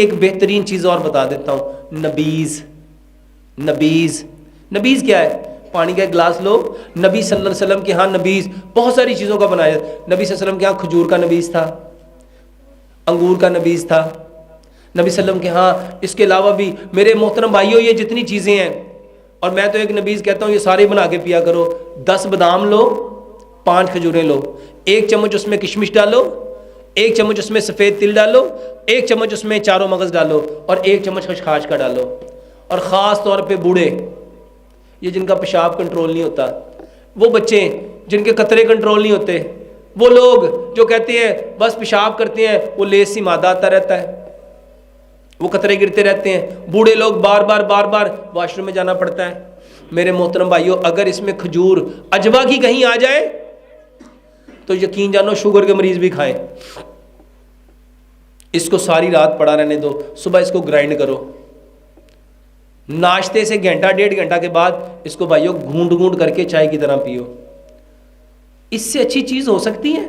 ایک بہترین چیز اور بتا دیتا ہوں، نبیز۔ نبیز کیا ہے؟ پانی کا ایک گلاس لو، نبی صلی اللہ علیہ وسلم کے ہاں نبیز بہت ساری چیزوں کا بنایا۔ نبی صلی اللہ علیہ وسلم کے ہاں کھجور کا نبیز تھا، انگور کا نبیز تھا نبی صلی اللہ علیہ وسلم کے ہاں۔ اس کے علاوہ بھی میرے محترم بھائیوں، یہ جتنی چیزیں ہیں، اور میں تو ایک نبیز کہتا ہوں یہ سارے بنا کے پیا کرو۔ 10 بادام لو، 5 کھجوریں لو، 1 چمچ اس میں کشمش ڈالو، 1 چمچ اس میں سفید تل ڈالو، 1 چمچ اس میں چاروں مغز ڈالو، اور 1 چمچ خشخاش کا ڈالو۔ اور خاص طور پہ بوڑھے، یہ جن کا پیشاب کنٹرول نہیں ہوتا، وہ بچے جن کے قطرے کنٹرول نہیں ہوتے، وہ لوگ جو کہتے ہیں بس پیشاب کرتے ہیں وہ لیس سی مادہ آتا رہتا ہے، وہ قطرے گرتے رہتے ہیں، بوڑھے لوگ بار بار واش روم میں جانا پڑتا ہے۔ میرے محترم بھائیوں، اگر اس میں کھجور اجوا کی کہیں آ جائے تو یقین جانو شوگر کے مریض بھی کھائیں۔ اس کو ساری رات پڑا رہنے دو، صبح اس کو گرائنڈ کرو، ناشتے سے گھنٹہ 1.5 گھنٹہ کے بعد اس کو بھائیوں گھونٹ کر کے چائے کی طرح پیو۔ اس سے اچھی چیز ہو سکتی ہے؟